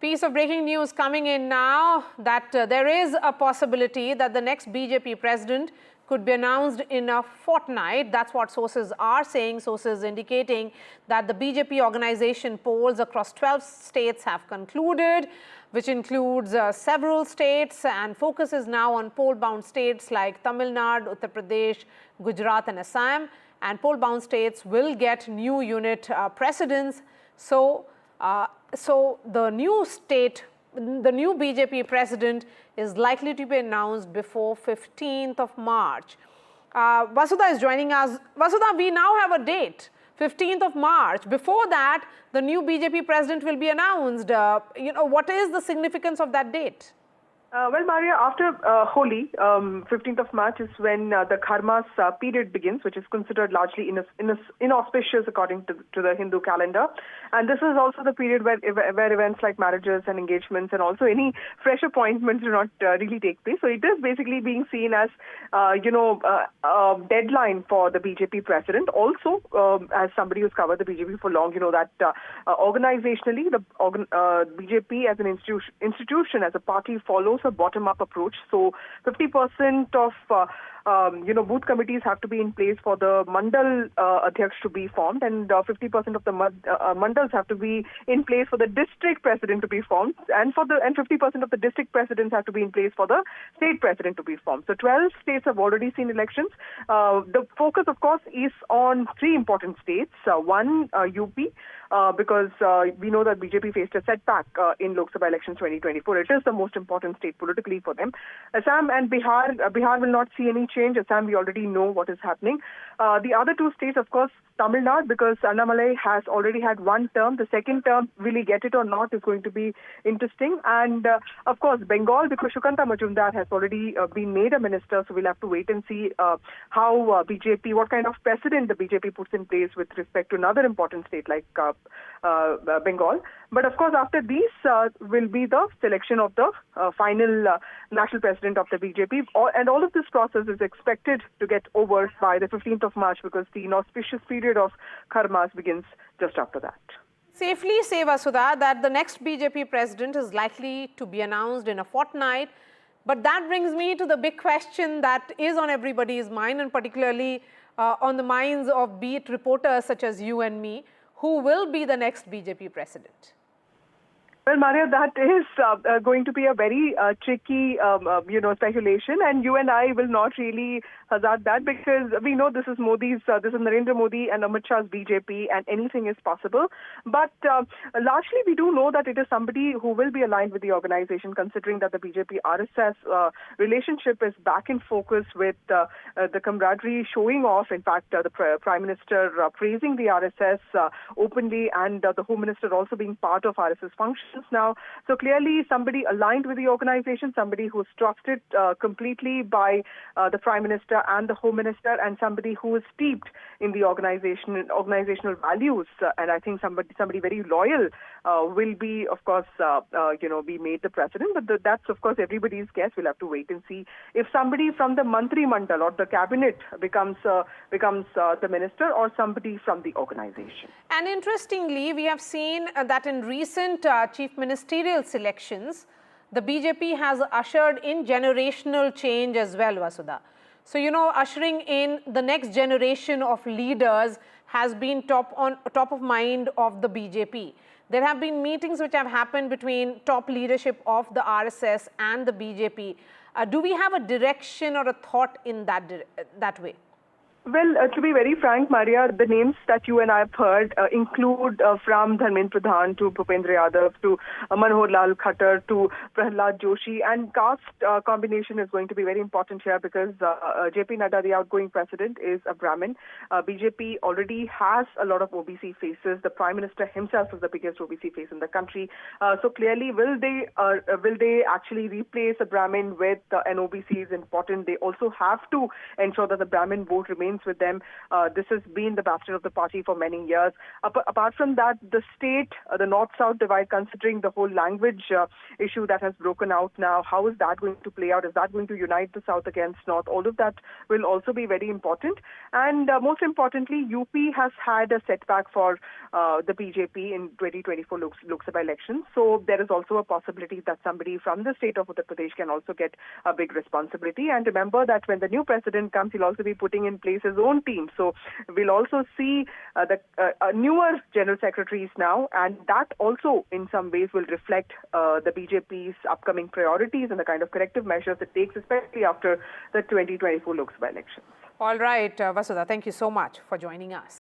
Piece of breaking news coming in now that there is a possibility that the next BJP president could be announced in a fortnight. That's what sources are saying, sources indicating that the BJP organization polls across 12 states have concluded, which includes several states, and focuses now on poll-bound states like Tamil Nadu, Uttar Pradesh, Gujarat and Assam. And poll-bound states will get new unit presidents. So the new BJP president is likely to be announced before 15th of March. Vasudha is joining us. Vasudha, we now have a date, 15th of March. Before that, the new BJP president will be announced. What is the significance of that date? Well, Maria, after Holi, 15th of March is when the Kharmas period begins, which is considered largely inauspicious according to the Hindu calendar. And this is also the period where events like marriages and engagements and also any fresh appointments do not really take place. So it is basically being seen as, a deadline for the BJP president. Also, as somebody who's covered the BJP for long, you know that organizationally, the BJP as an institution, as a party, follows a bottom-up approach. So 50% of booth committees have to be in place for the mandal adhyaksh to be formed, and 50% of the mandals have to be in place for the district president to be formed, and 50% of the district presidents have to be in place for the state president to be formed. So 12 states have already seen elections. The focus, of course, is on three important states. One, UP, because we know that BJP faced a setback in Lok Sabha elections 2024. It is the most important state politically for them. Assam and Bihar. Bihar will not see any change. Assam, we already know what is happening. The other two states, of course, Tamil Nadu, because Annamalai has already had one term. The second term, will he get it or not, is going to be interesting. And, of course, Bengal, because Sukanta Majumdar has already been made a minister, so we'll have to wait and see how BJP, what kind of precedent the BJP puts in place with respect to another important state like Bengal. But, of course, after these will be the selection of the final national president of the BJP. And all of this process is expected to get over by the 15th of March, because the inauspicious period of Kharmas begins just after that. Safely say, Vasudha, that the next BJP president is likely to be announced in a fortnight. But that brings me to the big question that is on everybody's mind, and particularly on the minds of be it reporters such as you and me. Who will be the next BJP president? Well, Maria, that is going to be a very tricky, speculation, and you and I will not really hazard that, because we know this is Narendra Modi and Amit Shah's BJP, and anything is possible. But largely, we do know that it is somebody who will be aligned with the organization, considering that the BJP-RSS relationship is back in focus, with the camaraderie showing off. In fact, the Prime Minister praising the RSS openly, and the Home Minister also being part of RSS functions now. So clearly somebody aligned with the organization, somebody who's trusted completely by the Prime Minister and the Home Minister, and somebody who is steeped in the organizational values. And I think somebody very loyal will be, of course, be made the president. But that's, of course, everybody's guess. We'll have to wait and see if somebody from the Mantri Mandal or the cabinet becomes the minister, or somebody from the organization. And interestingly, we have seen that in recent chief ministerial selections, the BJP has ushered in generational change as well, Vasudha. So, ushering in the next generation of leaders has been top of mind of the BJP. There have been meetings which have happened between top leadership of the RSS and the BJP. Do we have a direction or a thought in that way? Well, to be very frank, Maria, the names that you and I have heard include from Dharmendra Pradhan to Bhupendra Yadav to Manohar Lal Khattar to Prahlad Joshi, and caste combination is going to be very important here, because JP Nadda, the outgoing president, is a Brahmin. BJP already has a lot of OBC faces. The Prime Minister himself is the biggest OBC face in the country. So clearly, will they actually replace a Brahmin with an OBC is important. They also have to ensure that the Brahmin vote remains alliance with them. This has been the bastion of the party for many years. Apart from that, the state, the north-south divide, considering the whole language issue that has broken out now, how is that going to play out? Is that going to unite the south against north? All of that will also be very important. And most importantly, UP has had a setback for the BJP in 2024 Lok Sabha elections. So there is also a possibility that somebody from the state of Uttar Pradesh can also get a big responsibility. And remember that when the new president comes, he'll also be putting in place his own team. So we'll also see the newer general secretaries now, and that also in some ways will reflect the BJP's upcoming priorities and the kind of corrective measures it takes, especially after the 2024 Lok Sabha elections. All right, Vasudha, thank you so much for joining us.